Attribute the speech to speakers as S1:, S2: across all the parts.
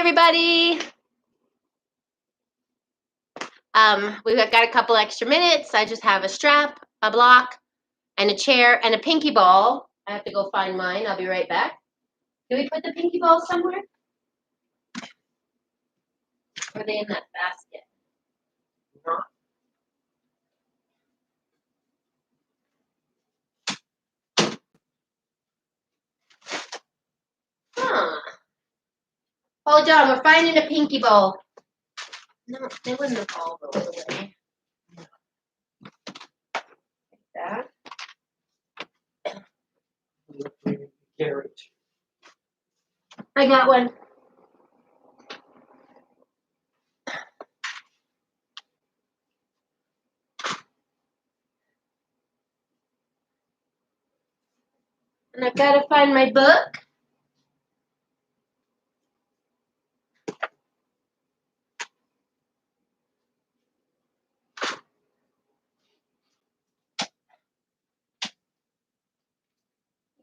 S1: everybody. We've got a couple extra minutes. I just have a strap, a block, and a chair, and a pinky ball. I have to go find mine. I'll be right back. Can we put the pinky ball somewhere? Or are they in that basket? Huh. Hold on, we're finding a pinky ball. No, they wouldn't have all rolled away. Like that. I got one. And I've got to find my book.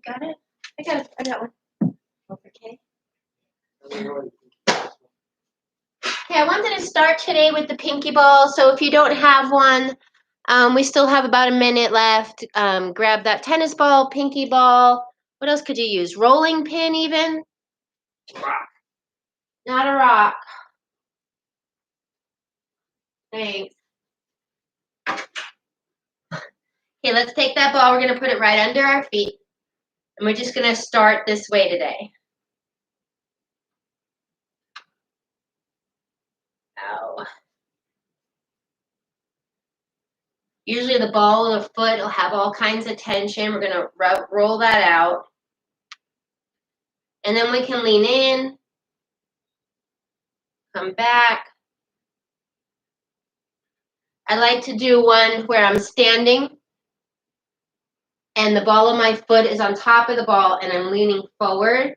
S1: Got it? I got one. Okay. Okay, I wanted to start today with the pinky ball. So if you don't have one, we still have about a minute left. Grab that tennis ball, pinky ball. What else could you use? Rolling pin even? Rock. Not a rock. Thanks. Okay, let's take that ball. We're going to put it right under our feet. And we're just going to start this way today. Ow. Usually the ball of the foot will have all kinds of tension. We're going to roll that out. And then we can lean in, come back. I like to do one where I'm standing and the ball of my foot is on top of the ball and I'm leaning forward.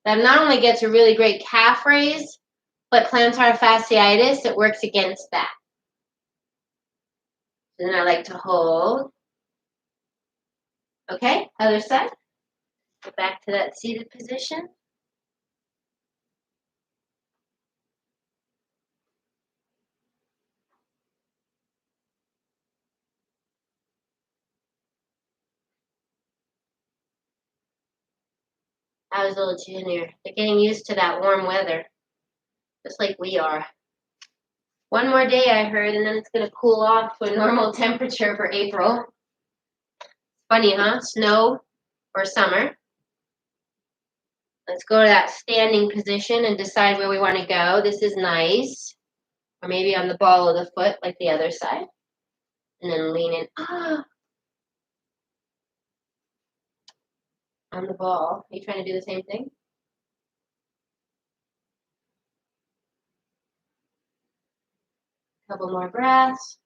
S1: That not only gets a really great calf raise, but plantar fasciitis, it works against that. And then I like to hold. Okay, other side. Go back to that seated position. I was a little junior. They're getting used to that warm weather, just like we are. One more day, I heard, and then it's going to cool off to a normal temperature for April. Funny, huh? Snow or summer. Let's go to that standing position and decide where we want to go. This is nice. Or maybe on the ball of the foot, like the other side. And then lean in. On the ball. Are you trying to do the same thing? Couple more breaths.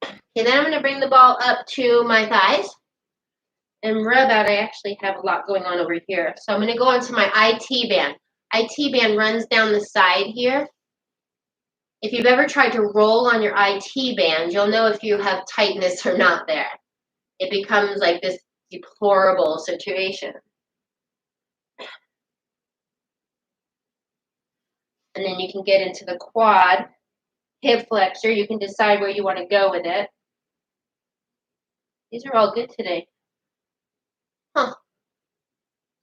S1: Okay, then I'm going to bring the ball up to my thighs and rub out. I actually have a lot going on over here. So I'm going to go onto my IT band. IT band runs down the side here. If you've ever tried to roll on your IT band, you'll know if you have tightness or not there. It becomes like this deplorable situation. And then you can get into the quad, hip flexor. You can decide where you want to go with it. These are all good today. Huh.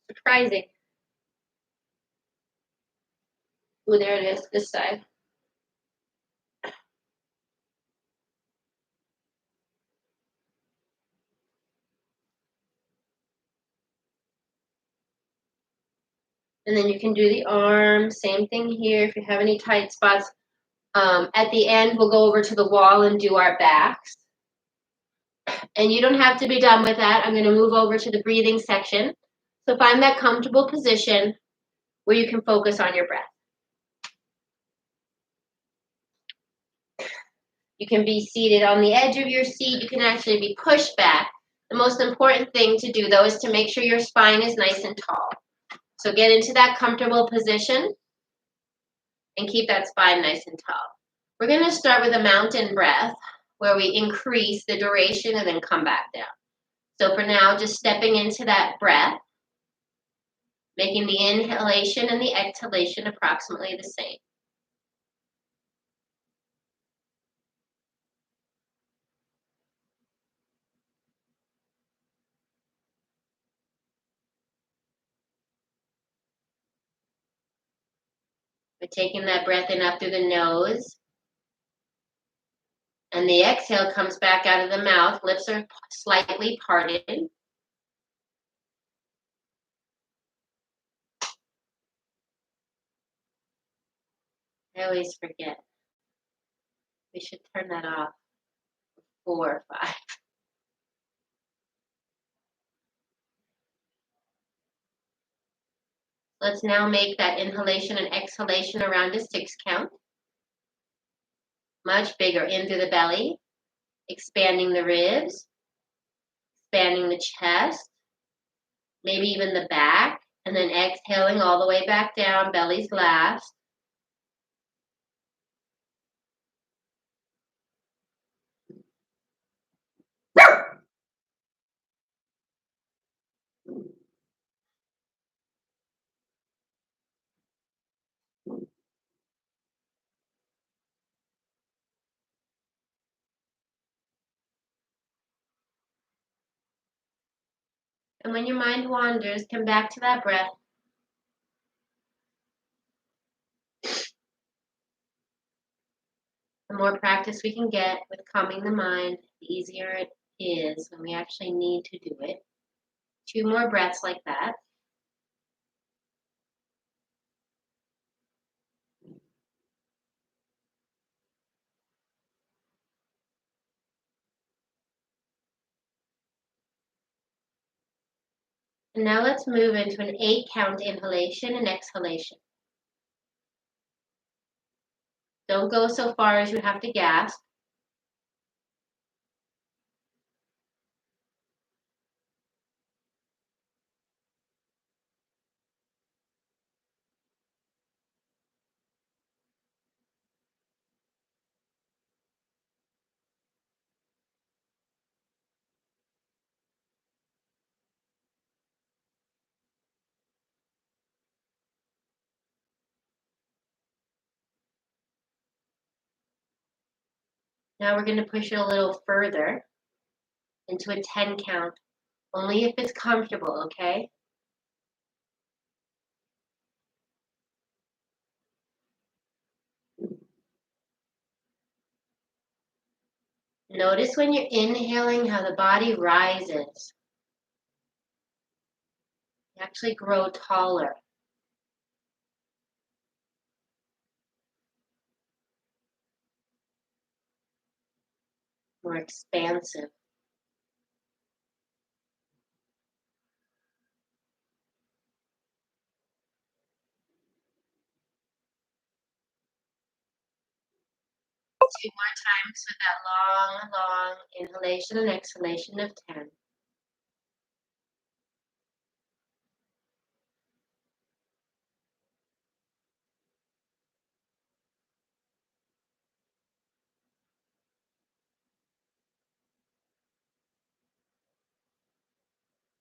S1: Surprising. Ooh, there it is, this side. And then you can do the arm, same thing here if you have any tight spots. At the end, we'll go over to the wall and do our backs. And you don't have to be done with that. I'm going to move over to the breathing section. So find that comfortable position where you can focus on your breath. You can be seated on the edge of your seat. You can actually be pushed back. The most important thing to do, though, is to make sure your spine is nice and tall. So get into that comfortable position and keep that spine nice and tall. We're going to start with a mountain breath where we increase the duration and then come back down. So for now, just stepping into that breath. making the inhalation and the exhalation approximately the same. We're taking that breath in up through the nose. And the exhale comes back out of the mouth. Lips are slightly parted. I always forget. We should turn that off. 4 or 5. Let's now make that inhalation and exhalation around a 6 count. Much bigger in through the belly, expanding the ribs, expanding the chest, maybe even the back, and then exhaling all the way back down, belly's last. And when your mind wanders, come back to that breath. The more practice we can get with calming the mind, the easier it is when we actually need to do it. 2 more breaths like that. And now let's move into an 8 count inhalation and exhalation. Don't go so far as you have to gasp. Now we're going to push it a little further into a 10 count, only if it's comfortable, okay? Notice when you're inhaling how the body rises. You actually grow taller. More expansive. Two more times with that long, long inhalation and exhalation of 10.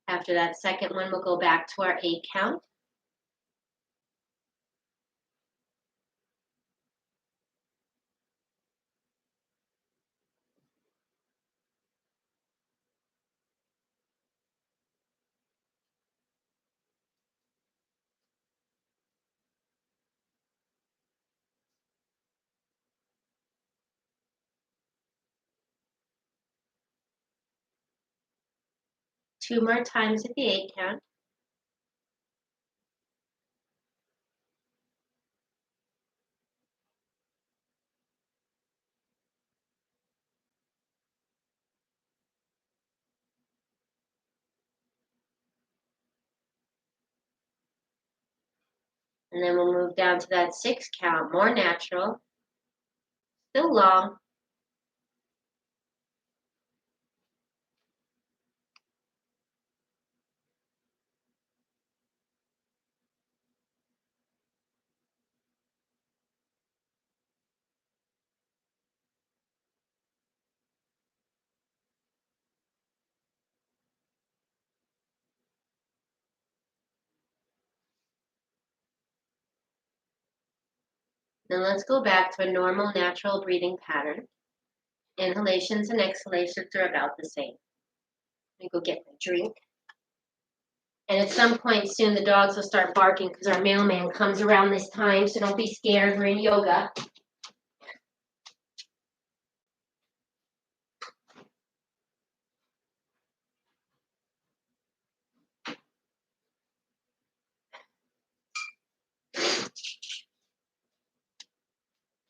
S1: After that second one, we'll go back to our 8 count. Two more times at the 8 count. And then we'll move down to that 6 count, more natural, still long. And let's go back to a normal, natural breathing pattern. Inhalations and exhalations are about the same. Let me go get my drink. And at some point soon, the dogs will start barking because our mailman comes around this time, so don't be scared. We're in yoga.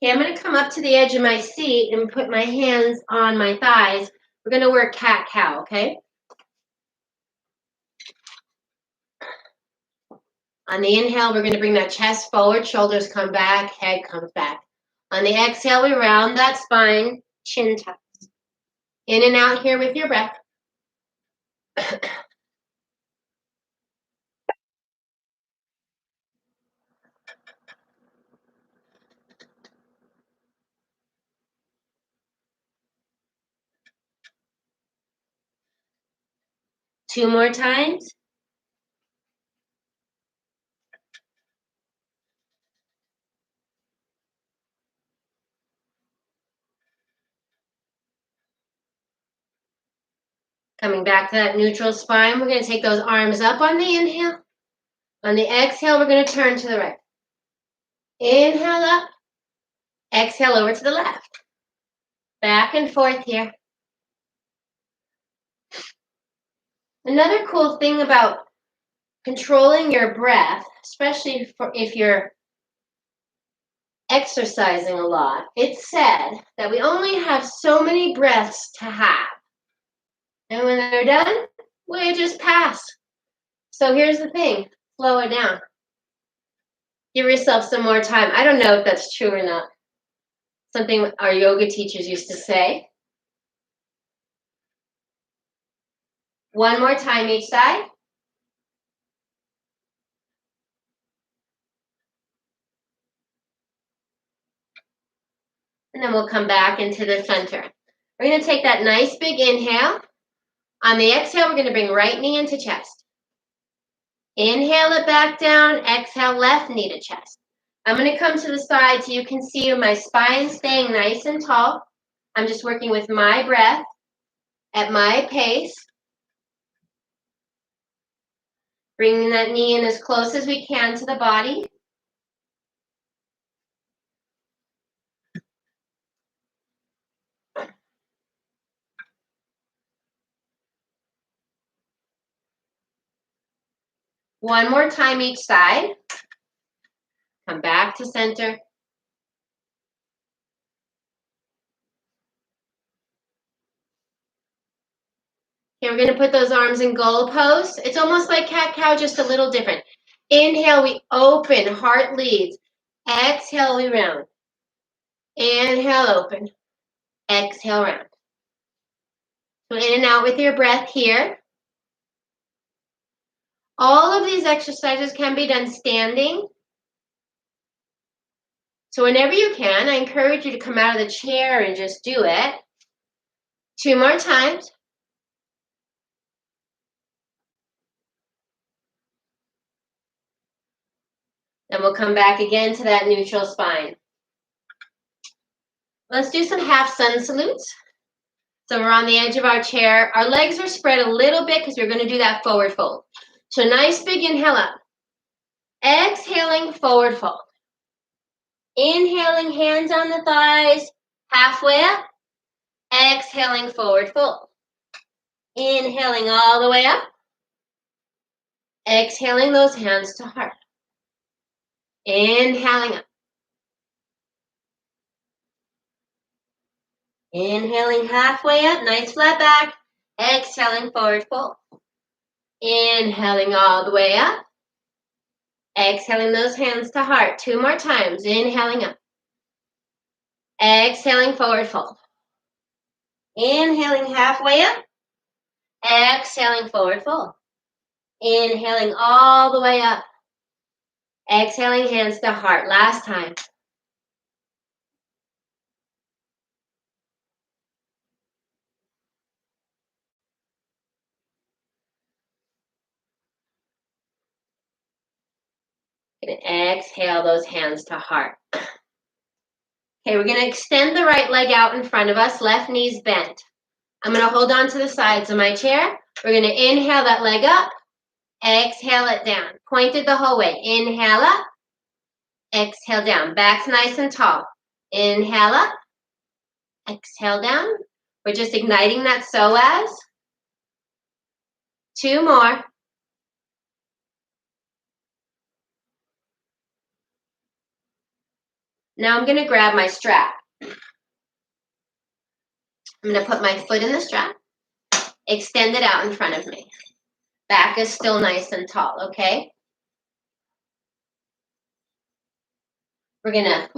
S1: Okay, I'm going to come up to the edge of my seat and put my hands on my thighs. We're going to work cat-cow, okay? On the inhale, we're going to bring that chest forward, shoulders come back, head comes back. On the exhale, we round that spine, chin tucks. In and out here with your breath. 2 more times. Coming back to that neutral spine, we're going to take those arms up on the inhale. On the exhale, we're going to turn to the right. Inhale up. Exhale over to the left. Back and forth here. Another cool thing about controlling your breath, especially if you're exercising a lot, it's said that we only have so many breaths to have. And when they're done, we just pass. So here's the thing, slow it down. Give yourself some more time. I don't know if that's true or not. Something our yoga teachers used to say. 1 more time each side. And then we'll come back into the center. We're going to take that nice big inhale. On the exhale, we're going to bring right knee into chest. Inhale it back down. Exhale, left knee to chest. I'm going to come to the side so you can see my spine staying nice and tall. I'm just working with my breath at my pace. Bringing that knee in as close as we can to the body. One more time each side. Come back to center. Here we're going to put those arms in goal pose. It's almost like cat-cow, just a little different. Inhale, we open, heart leads. Exhale, we round. Inhale, open. Exhale, round. So in and out with your breath here. All of these exercises can be done standing. So whenever you can, I encourage you to come out of the chair and just do it. 2 more times. Then we'll come back again to that neutral spine. Let's do some half sun salutes. So we're on the edge of our chair. Our legs are spread a little bit because we're going to do that forward fold. So nice big inhale up. Exhaling, forward fold. Inhaling, hands on the thighs, halfway up. Exhaling, forward fold. Inhaling all the way up. Exhaling those hands to heart. Inhaling up. Inhaling halfway up, nice flat back. Exhaling, forward fold. Inhaling all the way up. Exhaling those hands to heart. 2 more times. Inhaling up. Exhaling, forward fold. Inhaling halfway up. Exhaling, forward fold. Inhaling all the way up. Exhaling, hands to heart. Last time. And exhale those hands to heart. Okay, we're going to extend the right leg out in front of us, left knee's bent. I'm going to hold on to the sides of my chair. We're going to inhale that leg up, exhale it down. Pointed the whole way. Inhale up, exhale down. Back's nice and tall. Inhale up, exhale down. We're just igniting that psoas. 2 more. Now I'm going to grab my strap. I'm going to put my foot in the strap, extend it out in front of me. Back is still nice and tall, okay? We're going to,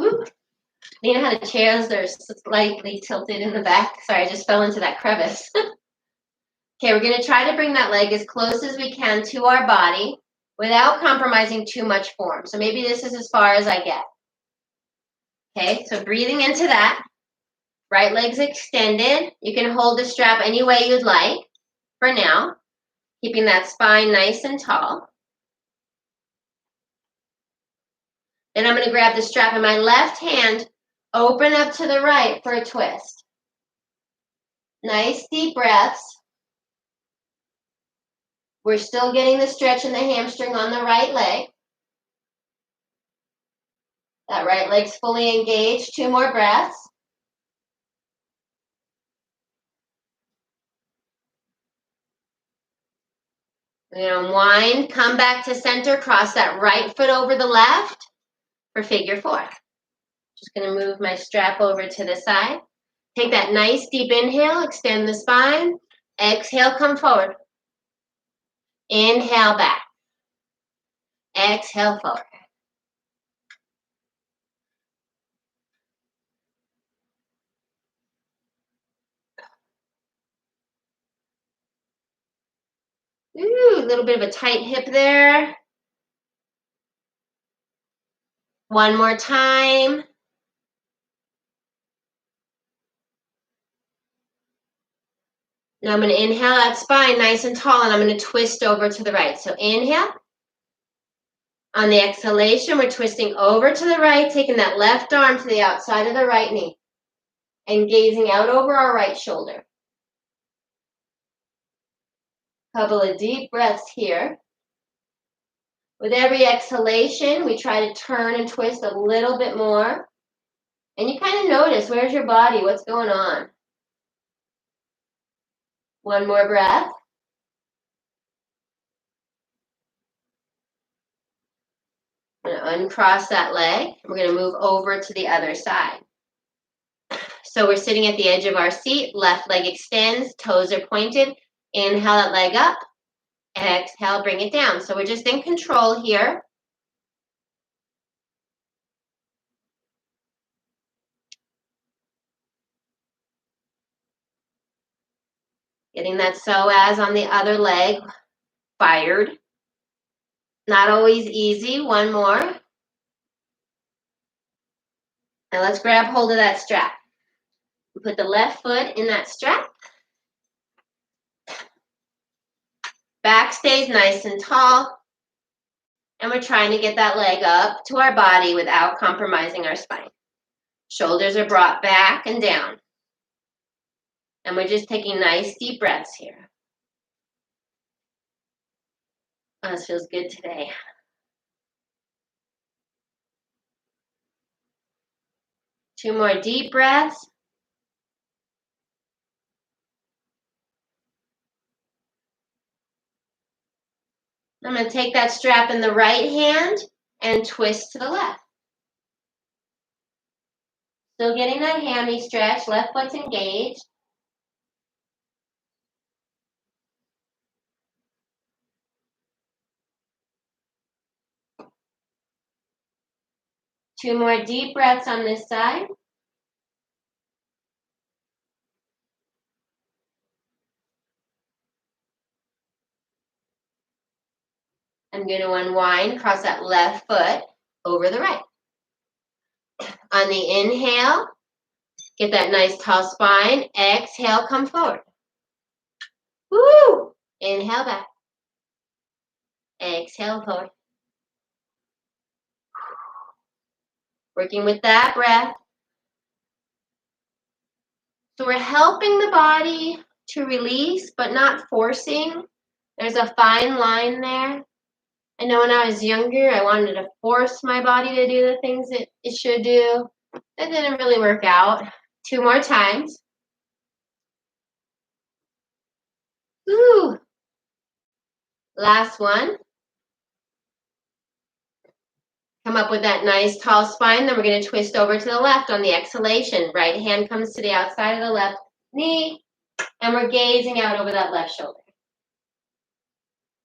S1: you know how the chairs are slightly tilted in the back? Sorry, I just fell into that crevice. Okay, we're going to try to bring that leg as close as we can to our body without compromising too much form. So maybe this is as far as I get. Okay, so breathing into that. Right leg's extended. You can hold the strap any way you'd like for now, keeping that spine nice and tall. Then I'm going to grab the strap in my left hand, open up to the right for a twist. Nice deep breaths. We're still getting the stretch in the hamstring on the right leg. That right leg's fully engaged. 2 more breaths. We're going to unwind, come back to center, cross that right foot over the left for figure 4. Just going to move my strap over to the side. Take that nice deep inhale, extend the spine. Exhale, come forward. Inhale back. Exhale forward. Ooh, a little bit of a tight hip there. One more time. Now I'm going to inhale that spine nice and tall, and I'm going to twist over to the right. So inhale. On the exhalation, we're twisting over to the right, taking that left arm to the outside of the right knee and gazing out over our right shoulder. Couple of deep breaths here. With every exhalation, we try to turn and twist a little bit more. And you kind of notice, where's your body? What's going on? One more breath. I'm going to uncross that leg. We're going to move over to the other side. So we're sitting at the edge of our seat. Left leg extends, toes are pointed. Inhale that leg up. Exhale, bring it down. So we're just in control here. Getting that psoas on the other leg fired. Not always easy. One more. Now let's grab hold of that strap. Put the left foot in that strap. Back stays nice and tall. And we're trying to get that leg up to our body without compromising our spine. Shoulders are brought back and down. And we're just taking nice deep breaths here. Oh, this feels good today. Two more deep breaths. I'm going to take that strap in the right hand and twist to the left. Still getting that hammy stretch. Left foot's engaged. Two more deep breaths on this side. I'm going to unwind, cross that left foot over the right. On the inhale, get that nice tall spine. Exhale, come forward. Woo! Inhale back. Exhale forward. Working with that breath. So we're helping the body to release, but not forcing. There's a fine line there. I know when I was younger, I wanted to force my body to do the things it should do. That didn't really work out. 2 more times. Ooh. Last one. Come up with that nice tall spine. Then we're going to twist over to the left on the exhalation. Right hand comes to the outside of the left knee. And we're gazing out over that left shoulder.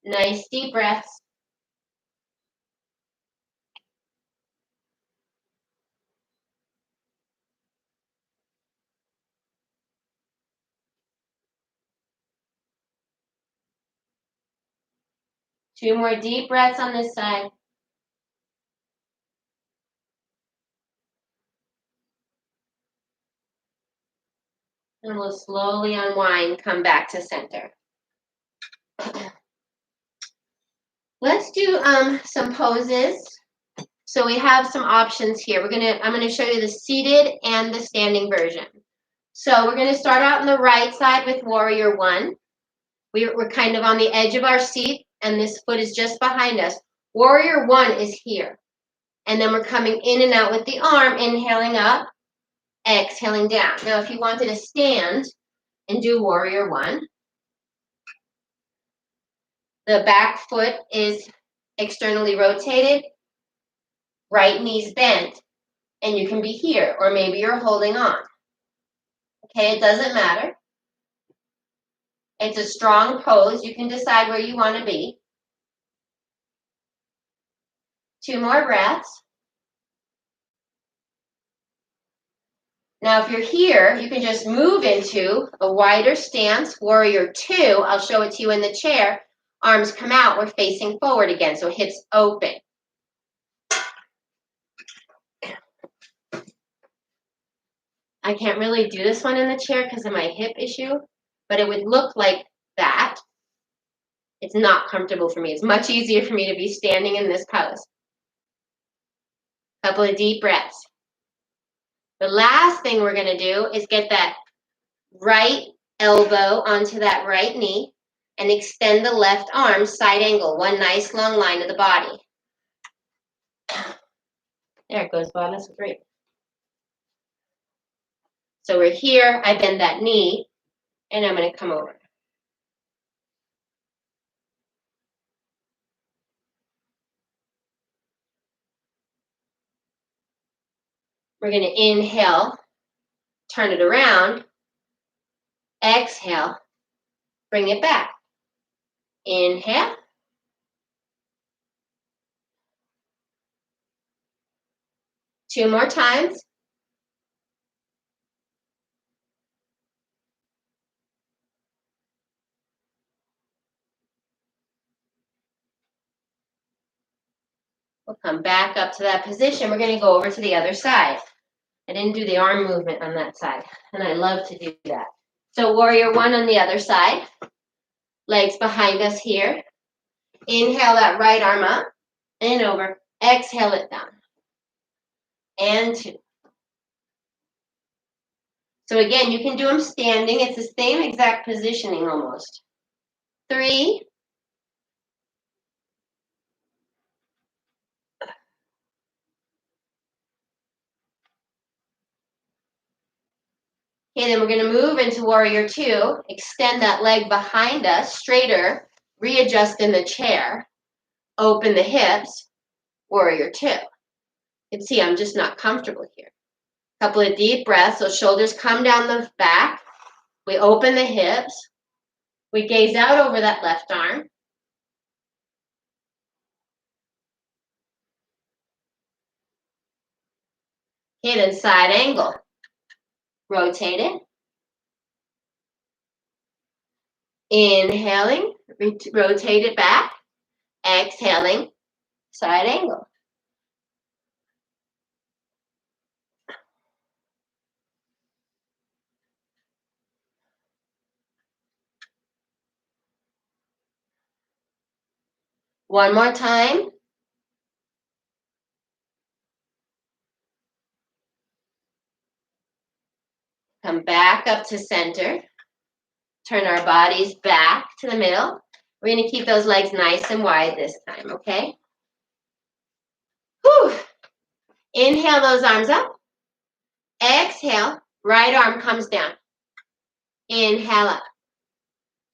S1: Nice deep breaths. Two more deep breaths on this side. And we'll slowly unwind, come back to center. Let's do some poses. So we have some options here. I'm gonna show you the seated and the standing version. So we're gonna start out on the right side with Warrior One. We're kind of on the edge of our seat, and this foot is just behind us. Warrior One is here. And then we're coming in and out with the arm, inhaling up, exhaling down. Now, if you wanted to stand and do Warrior One, the back foot is externally rotated, right knee's bent, and you can be here, or maybe you're holding on. Okay, it doesn't matter. It's a strong pose. You can decide where you want to be. 2 more breaths. Now, if you're here, you can just move into a wider stance, Warrior Two. I'll show it to you in the chair. Arms come out, we're facing forward again, so hips open. I can't really do this one in the chair because of my hip issue, but it would look like that. It's not comfortable for me. It's much easier for me to be standing in this pose. Couple of deep breaths. The last thing we're going to do is get that right elbow onto that right knee and extend the left arm side angle, one nice long line of the body. There it goes, Bob. That's great. So we're here. I bend that knee, and I'm going to come over. We're going to inhale, turn it around, exhale, bring it back. Inhale. Two more times. We'll come back up to that position. We're going to go over to the other side. I didn't do the arm movement on that side, and I love to do that. So Warrior One on the other side. Legs behind us here. Inhale that right arm up and over. Exhale it down. And 2. So again, you can do them standing. It's the same exact positioning almost. 3. Okay, then we're going to move into Warrior Two. Extend that leg behind us, straighter. Readjust in the chair. Open the hips. Warrior Two. You can see I'm just not comfortable here. Couple of deep breaths. So shoulders come down the back. We open the hips. We gaze out over that left arm. Okay, then side angle. Rotate it. Inhaling, rotate it back. Exhaling, side angle. One more time. Come back back up to center. Turn our bodies back to the middle. We're going to keep those legs nice and wide this time, okay? Whew. Inhale those arms up. Exhale, right arm comes down. Inhale up.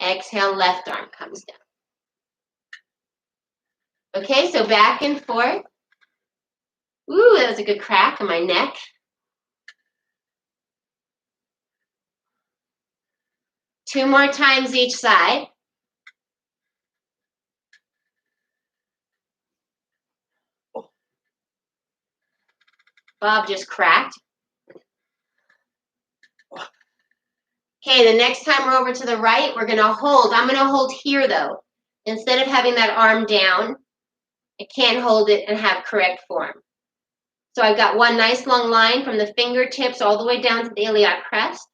S1: Exhale, left arm comes down. Okay, so back and forth. Ooh, that was a good crack in my neck. Two more times each side. Bob just cracked. Okay, the next time we're over to the right, we're going to hold. I'm going to hold here, though. Instead of having that arm down, I can't hold it and have correct form. So I've got one nice long line from the fingertips all the way down to the iliac crest.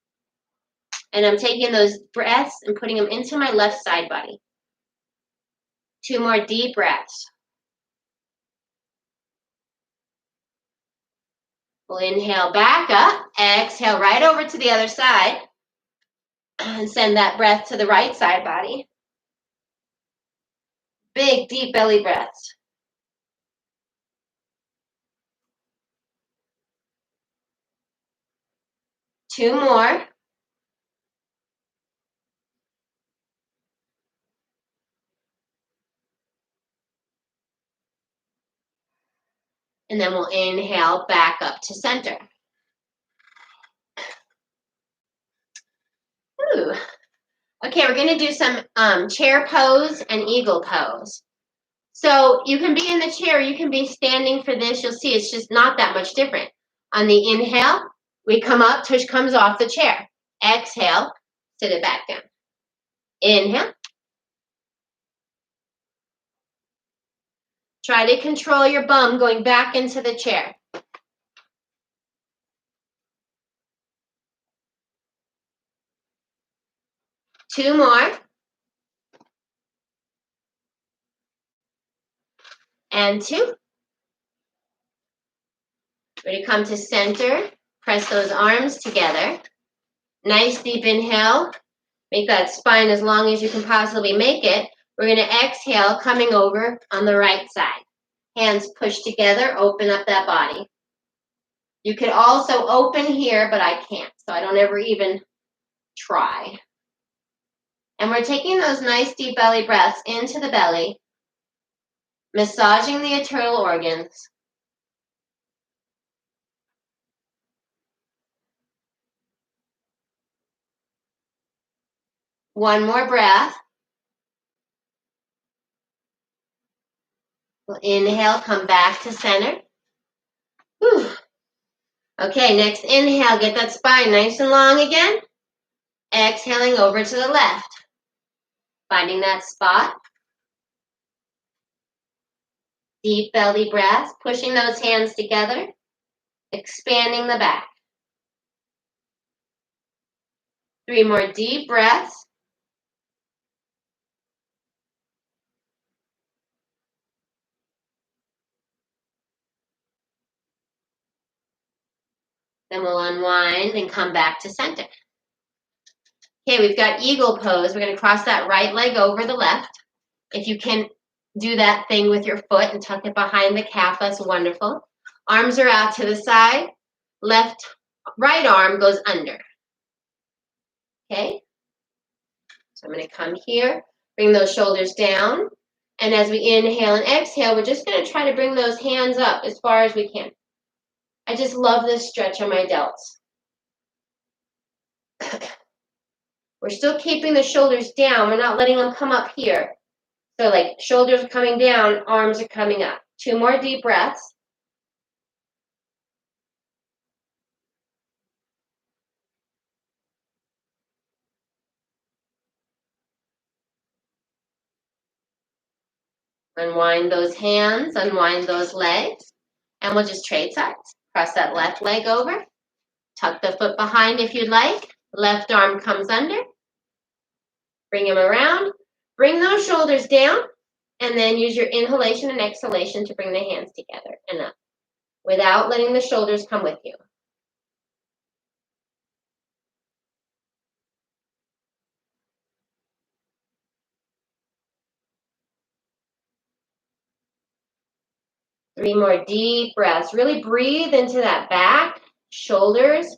S1: And I'm taking those breaths and putting them into my left side body. Two more deep breaths. We'll inhale back up. Exhale right over to the other side. And send that breath to the right side body. Big, deep belly breaths. Two more. And then we'll inhale back up to center. Ooh. Okay, we're going to do some chair pose and eagle pose. So you can be in the chair, you can be standing for this. You'll see it's just not that much different. On the inhale, we come up, tush comes off the chair. Exhale, sit it back down. Inhale. Try to control your bum going back into the chair. Two more. And two. Ready to come to center. Press those arms together. Nice deep inhale. Make that spine as long as you can possibly make it. We're going to exhale, coming over on the right side. Hands push together, open up that body. You could also open here, but I can't, so I don't ever even try. And we're taking those nice deep belly breaths into the belly, massaging the internal organs. One more breath. We'll inhale, come back to center. Whew. Okay, next inhale, get that spine nice and long again. Exhaling over to the left. Finding that spot. Deep belly breaths, pushing those hands together, expanding the back. Three more deep breaths. Then we'll unwind and come back to center. Okay, we've got eagle pose. We're going to cross that right leg over the left. If you can do that thing with your foot and tuck it behind the calf, that's wonderful. Arms are out to the side. Right arm goes under. Okay? So I'm going to come here, bring those shoulders down. And as we inhale and exhale, we're just going to try to bring those hands up as far as we can. I just love this stretch on my delts. We're still keeping the shoulders down. We're not letting them come up here. So like shoulders are coming down, arms are coming up. Two more deep breaths. Unwind those hands, unwind those legs, and we'll just trade sides. Cross that left leg over. Tuck the foot behind if you'd like. Left arm comes under. Bring him around. Bring those shoulders down, and then use your inhalation and exhalation to bring the hands together and up without letting the shoulders come with you. 3 more deep breaths. Really breathe into that back, shoulders.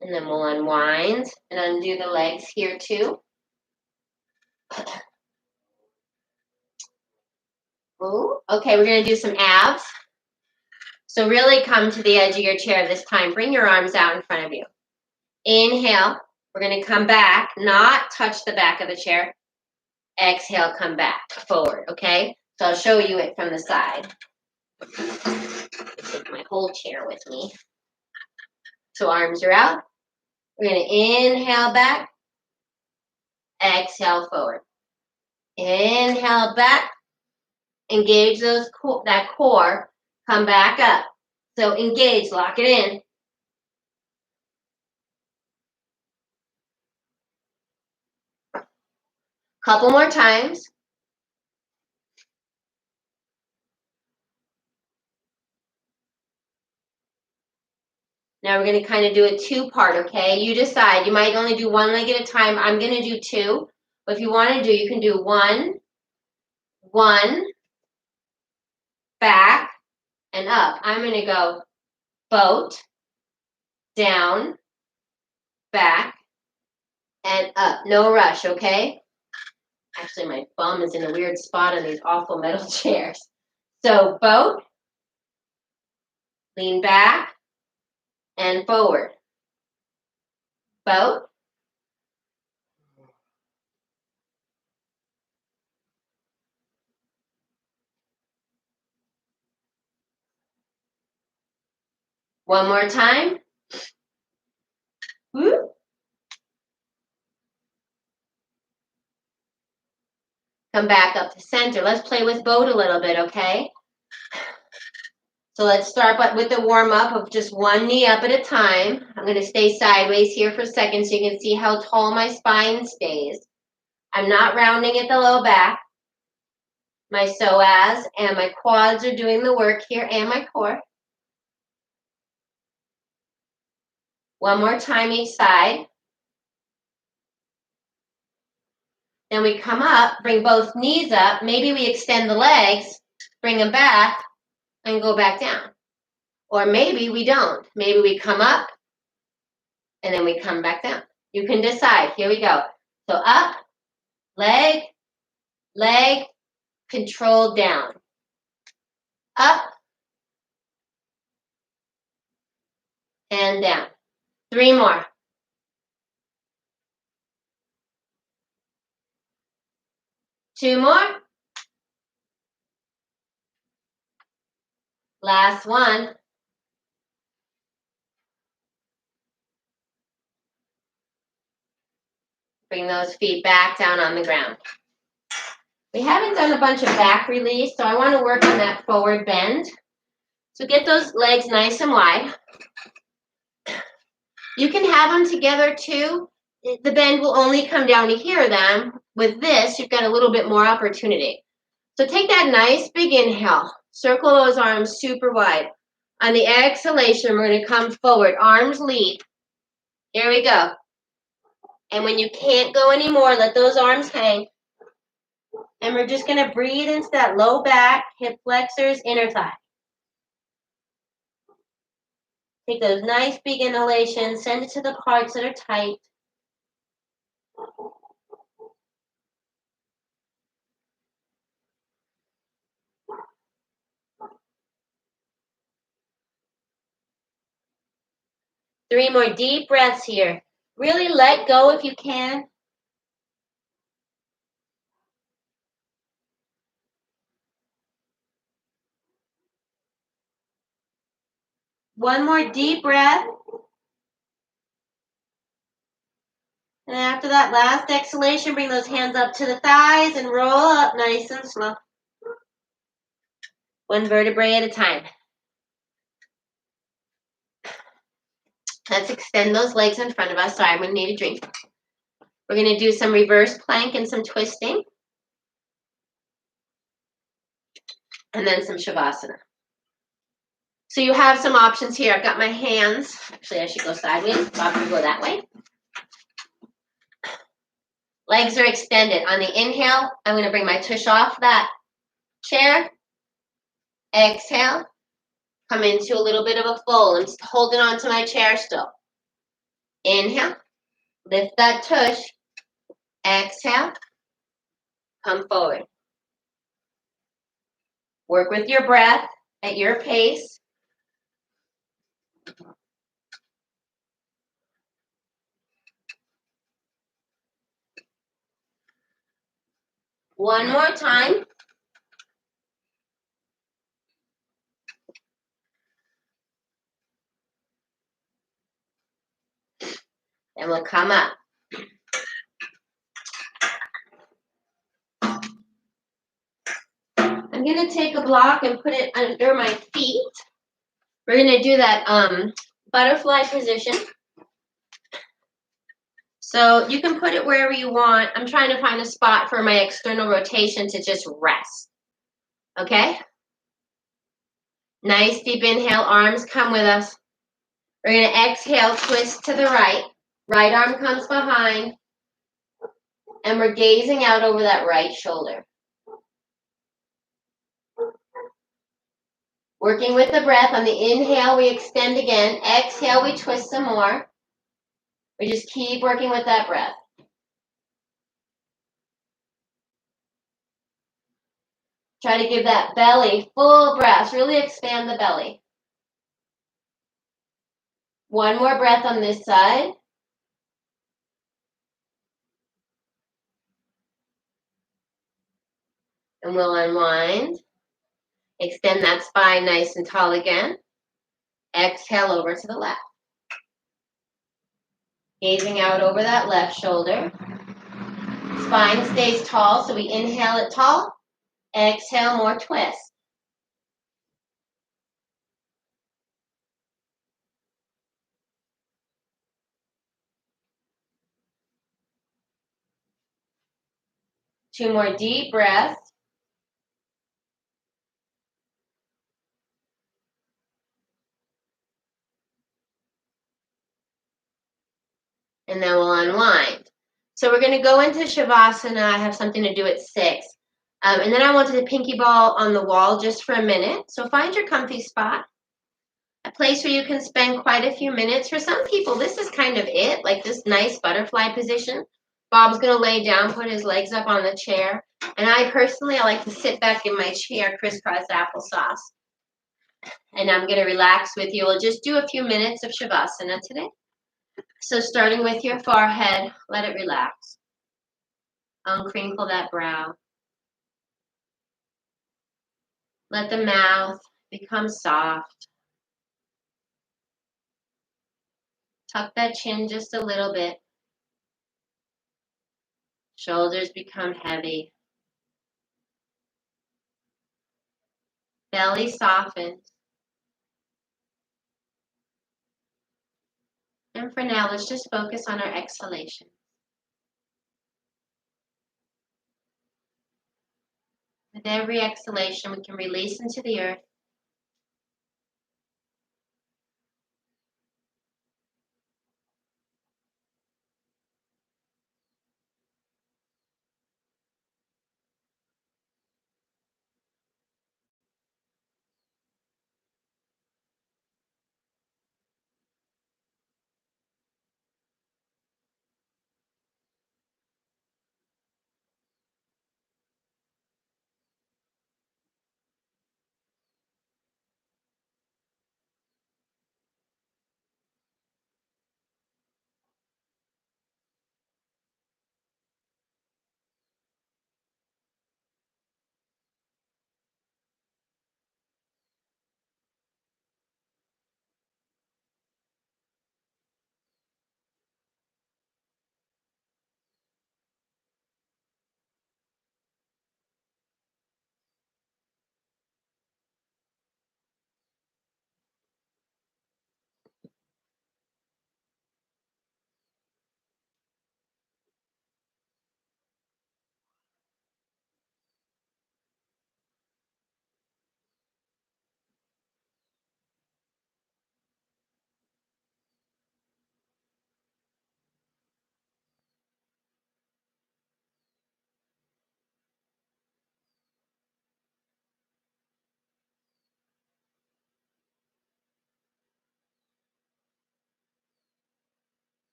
S1: And then we'll unwind and undo the legs here too. Ooh. Okay, we're going to do some abs. So really come to the edge of your chair this time. Bring your arms out in front of you. Inhale. We're going to come back, not touch the back of the chair. Exhale, come back, forward, okay? So I'll show you it from the side. Take my whole chair with me. So arms are out. We're going to inhale back. Exhale forward. Inhale back. Engage that core. Come back up. So engage, lock it in. Couple more times. Now we're going to kind of do a two-part, okay? You decide. You might only do one leg at a time. I'm going to do two. But if you want to do, you can do one, back, and up. I'm going to go boat, down, back, and up. No rush, okay? Actually, my bum is in a weird spot on these awful metal chairs. So boat, lean back, and forward. Boat. One more time. Woo. Come back up to center. Let's play with boat a little bit, okay? So let's start with the warm-up of just one knee up at a time. I'm going to stay sideways here for a second so you can see how tall my spine stays. I'm not rounding at the low back. My psoas and my quads are doing the work here and my core. One more time each side. Then we come up, bring both knees up. Maybe we extend the legs, bring them back, and go back down. Or maybe we don't. Maybe we come up, and then we come back down. You can decide. Here we go. So up, leg, leg, control down. Up, and down. 3 more. Two more. Last one. Bring those feet back down on the ground. We haven't done a bunch of back release, so I want to work on that forward bend. So get those legs nice and wide. You can have them together too. The bend will only come down to here then. With this, you've got a little bit more opportunity. So take that nice big inhale. Circle those arms super wide. On the exhalation, we're going to come forward. Arms lead. Here we go. And when you can't go anymore, let those arms hang. And we're just going to breathe into that low back, hip flexors, inner thigh. Take those nice big inhalations. Send it to the parts that are tight. Three more deep breaths here. Really let go if you can. One more deep breath. And after that last exhalation, bring those hands up to the thighs and roll up nice and slow. One vertebrae at a time. Let's extend those legs in front of us. Sorry, I'm going to need a drink. We're going to do some reverse plank and some twisting. and then some Shavasana. So you have some options here. I've got my hands. Actually, I should go sideways. Bob, you go that way. Legs are extended. On the inhale, I'm going to bring my tush off that chair. Exhale. Come into a little bit of a fold. I'm holding on to my chair still. Inhale. Lift that tush. Exhale. Come forward. Work with your breath at your pace. One more time. And we'll come up. I'm going to take a block and put it under my feet. We're going to do that butterfly position. So you can put it wherever you want. I'm trying to find a spot for my external rotation to just rest. Okay? Nice deep inhale. Arms come with us. We're going to exhale, twist to the right. Right arm comes behind. And we're gazing out over that right shoulder. Working with the breath. On the inhale, we extend again. Exhale, we twist some more. We just keep working with that breath. Try to give that belly full breath. Really expand the belly. One more breath on this side. And we'll unwind. Extend that spine nice and tall again. Exhale over to the left. Gazing out over that left shoulder. Spine stays tall, so we inhale it tall. Exhale, more twist. Two more deep breaths. And then we'll unwind. So we're going to go into Shavasana. I have something to do at 6. And then I wanted to pinky ball on the wall just for a minute. So find your comfy spot. A place where you can spend quite a few minutes. For some people, this is kind of it, like this nice butterfly position. Bob's going to lay down, put his legs up on the chair. And I like to sit back in my chair, crisscross applesauce. And I'm going to relax with you. We'll just do a few minutes of Shavasana today. So starting with your forehead, let it relax. Uncrinkle that brow. Let the mouth become soft. Tuck that chin just a little bit. Shoulders become heavy. Belly softens. And for now, let's just focus on our exhalation. With every exhalation, we can release into the earth.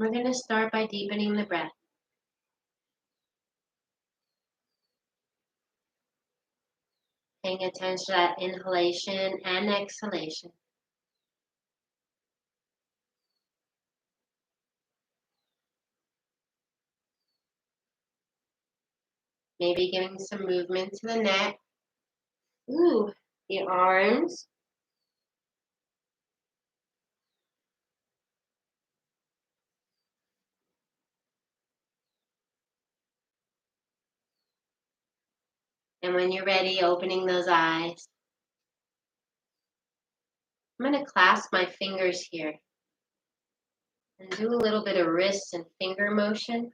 S1: We're going to start by deepening the breath. Paying attention to that inhalation and exhalation. Maybe giving some movement to the neck. Ooh, the arms. And when you're ready, opening those eyes. I'm going to clasp my fingers here and do a little bit of wrist and finger motion.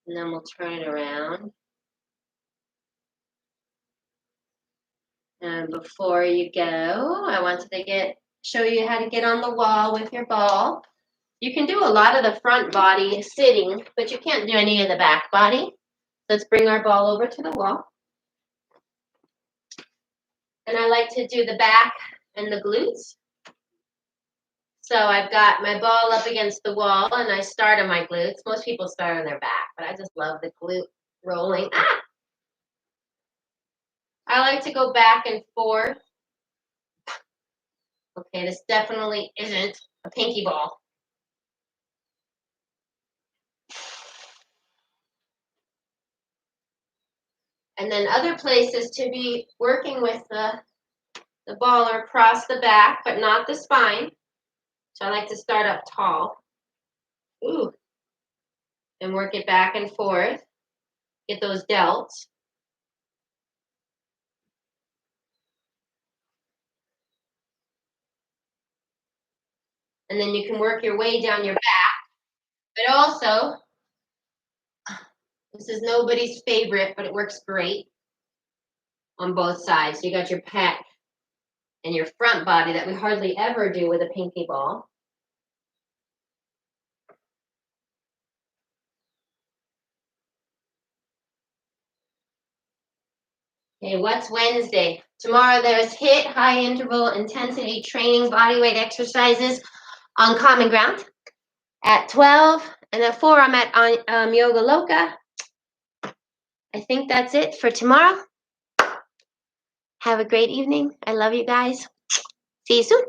S1: And then we'll turn it around. And before you go, I wanted to show you how to get on the wall with your ball. You can do a lot of the front body sitting, but you can't do any of the back body. Let's bring our ball over to the wall. And I like to do the back and the glutes. So I've got my ball up against the wall and I start on my glutes. Most people start on their back, but I just love the glute rolling. I like to go back and forth. Okay, this definitely isn't a pinky ball. And then other places to be working with the ball are across the back, but not the spine. So I like to start up tall. Ooh. And work it back and forth. Get those delts. And then you can work your way down your back. But also, this is nobody's favorite, but it works great on both sides. You got your pec and your front body that we hardly ever do with a pinky ball. Okay, what's Wednesday? Tomorrow there's HIIT, high interval intensity training bodyweight exercises on Common Ground at 12. And at 4, I'm at Yoga Loca. I think that's it for tomorrow. Have a great evening. I love you guys. See you soon.